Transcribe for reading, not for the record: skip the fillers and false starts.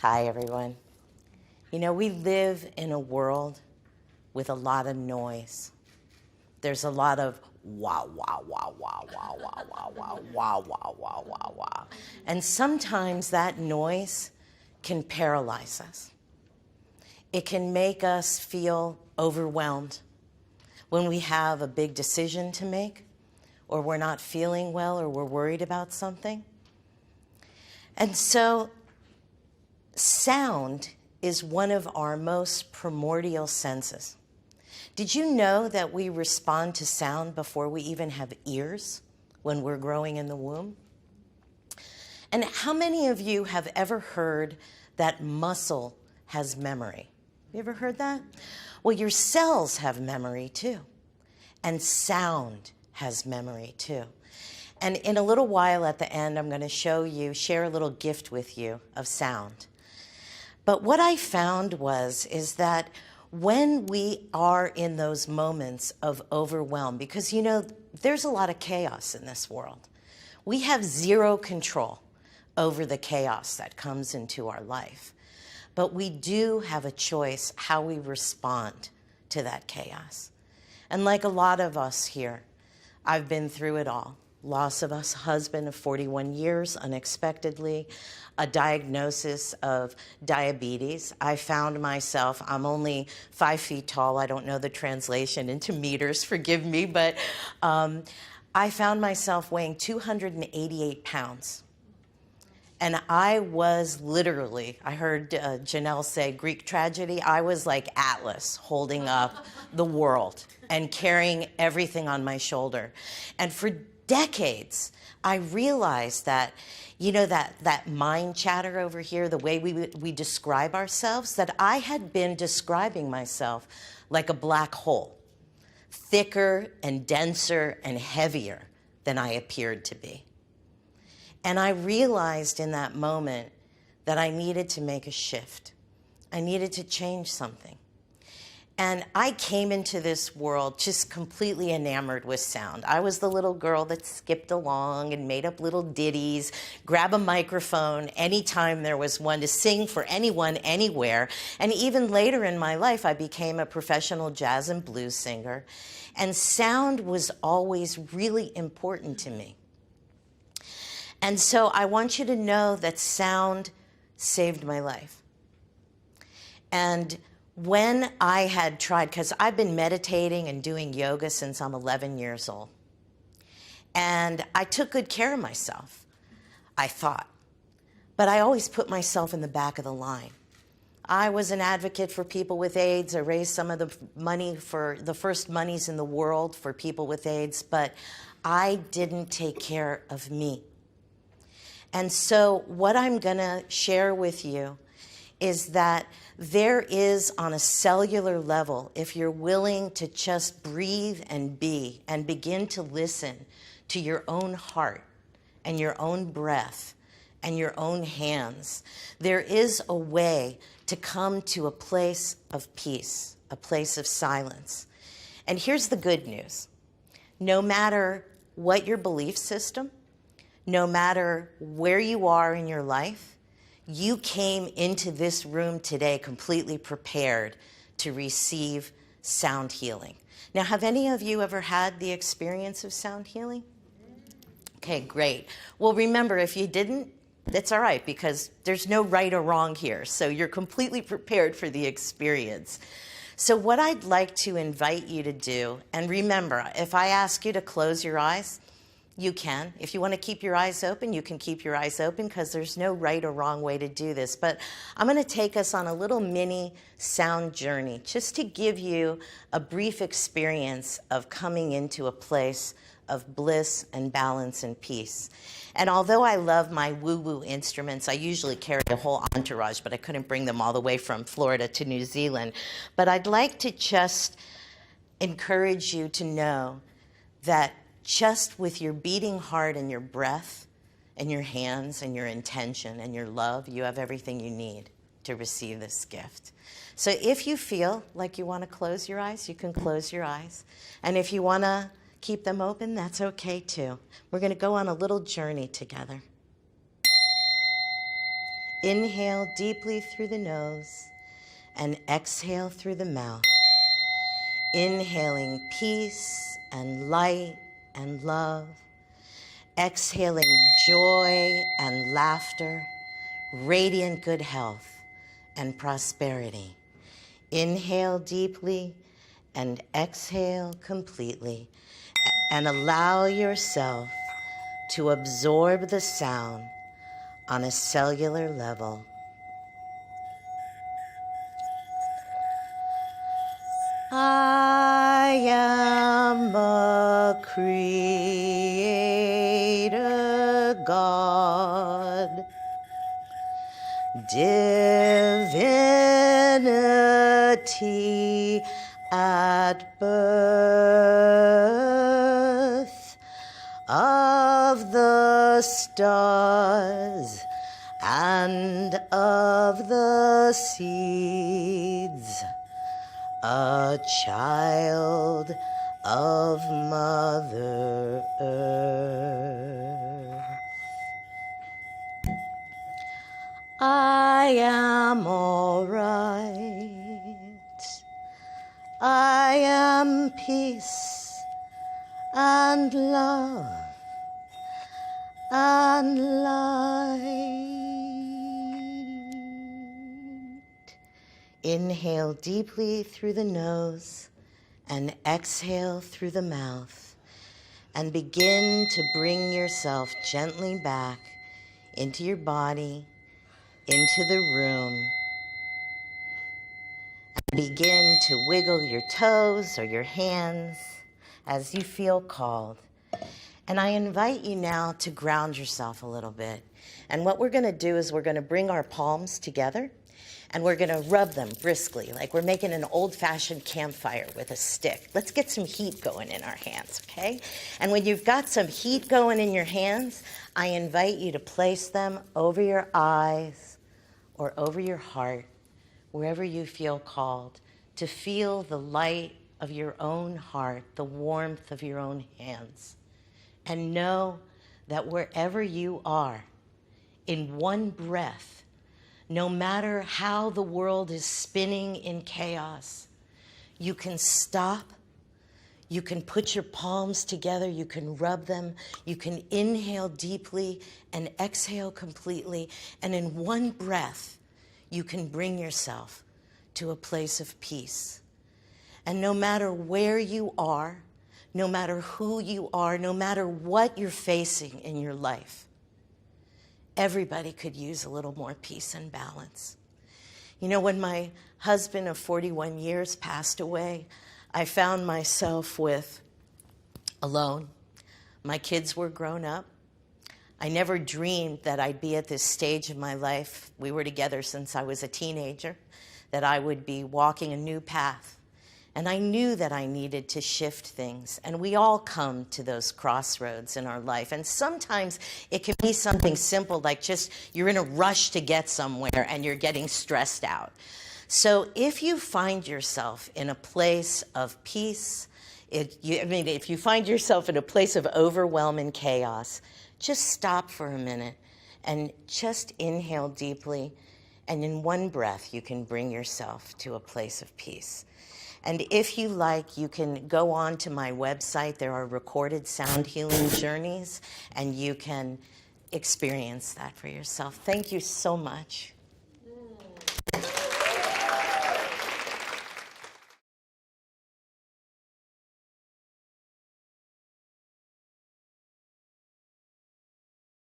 Hi, everyone. You know, we live in a world with a lot of noise. There's a lot of wah, wah, wah, wah, wah, wah, wah, wah, wah, wah, wah, wah, wah. And sometimes that noise can paralyze us. It can make us feel overwhelmed when we have a big decision to make, or we're not feeling well, or we're worried about something. And so sound is one of our most primordial senses. Did you know that we respond to sound before we even have ears when we're growing in the womb? And how many of you have ever heard that muscle has memory? You ever heard that? Well, your cells have memory too. And sound has memory too. And in a little while at the end, I'm going to share a little gift with you of sound. But what I found is that when we are in those moments of overwhelm, because you know, there's a lot of chaos in this world. We have zero control over the chaos that comes into our life. But we do have a choice how we respond to that chaos. And like a lot of us here, I've been through it all. Loss of a husband of 41 years unexpectedly, a diagnosis of diabetes. I found myself, I'm only 5 feet tall. I don't know the translation into meters, forgive me, but I found myself weighing 288 pounds. And I was literally, I heard Janelle say Greek tragedy, I was like Atlas holding up the world and carrying everything on my shoulder. And for decades, I realized that, you know, that mind chatter over here, the way we describe ourselves, that I had been describing myself like a black hole, thicker and denser and heavier than I appeared to be. And I realized in that moment that I needed to make a shift. I needed to change something. And I came into this world just completely enamored with sound. I was the little girl that skipped along and made up little ditties, grab a microphone anytime there was one to sing for anyone, anywhere. And even later in my life, I became a professional jazz and blues singer. And sound was always really important to me. And so I want you to know that sound saved my life. And when I had tried, because I've been meditating and doing yoga since I'm 11 years old, and I took good care of myself, I thought. But I always put myself in the back of the line. I was an advocate for people with AIDS. I raised some of the money for the first monies in the world for people with AIDS, but I didn't take care of me. And so what I'm going to share with you is that there is, on a cellular level, if you're willing to just breathe and be and begin to listen to your own heart and your own breath and your own hands, there is a way to come to a place of peace, a place of silence. And here's the good news. No matter what your belief system, no matter where you are in your life, you came into this room today completely prepared to receive sound healing. Now, have any of you ever had the experience of sound healing? Okay, great. Well, remember, if you didn't, that's all right, because there's no right or wrong here. So you're completely prepared for the experience. So what I'd like to invite you to do, and remember, if I ask you to close your eyes, you can. If you want to keep your eyes open, you can keep your eyes open, because there's no right or wrong way to do this. But I'm going to take us on a little mini sound journey just to give you a brief experience of coming into a place of bliss and balance and peace. And although I love my woo-woo instruments, I usually carry a whole entourage, but I couldn't bring them all the way from Florida to New Zealand. But I'd like to just encourage you to know that just with your beating heart and your breath and your hands and your intention and your love, you have everything you need to receive this gift. So if you feel like you want to close your eyes, you can close your eyes. And if you want to keep them open, that's okay too. We're going to go on a little journey together. Inhale deeply through the nose and exhale through the mouth. Inhaling peace and light and love. Exhaling joy and laughter, radiant good health and prosperity. Inhale deeply and exhale completely, and allow yourself to absorb the sound on a cellular level. I am a creator God, divinity at birth of the stars and of the seeds, a child of Mother Earth. I am all right. I am peace and love and light. Inhale deeply through the nose and exhale through the mouth, and begin to bring yourself gently back into your body, into the room. Begin to wiggle your toes or your hands as you feel called. And I invite you now to ground yourself a little bit. And what we're going to do is we're going to bring our palms together and we're going to rub them briskly, like we're making an old-fashioned campfire with a stick. Let's get some heat going in our hands, okay? And when you've got some heat going in your hands, I invite you to place them over your eyes or over your heart, wherever you feel called, to feel the light of your own heart, the warmth of your own hands. And know that wherever you are, in one breath, no matter how the world is spinning in chaos, you can stop, you can put your palms together, you can rub them, you can inhale deeply and exhale completely, and in one breath, you can bring yourself to a place of peace. And no matter where you are, no matter who you are, no matter what you're facing in your life, everybody could use a little more peace and balance. You know, when my husband of 41 years passed away, I found myself alone. My kids were grown up. I never dreamed that I'd be at this stage of my life. We were together since I was a teenager, that I would be walking a new path. And I knew that I needed to shift things. And we all come to those crossroads in our life. And sometimes it can be something simple, like just you're in a rush to get somewhere and you're getting stressed out. So if you find yourself in a place of peace, if you find yourself in a place of overwhelm and chaos, just stop for a minute and just inhale deeply. And in one breath, you can bring yourself to a place of peace. And if you like, you can go on to my website. There are recorded sound healing journeys, and you can experience that for yourself. Thank you so much.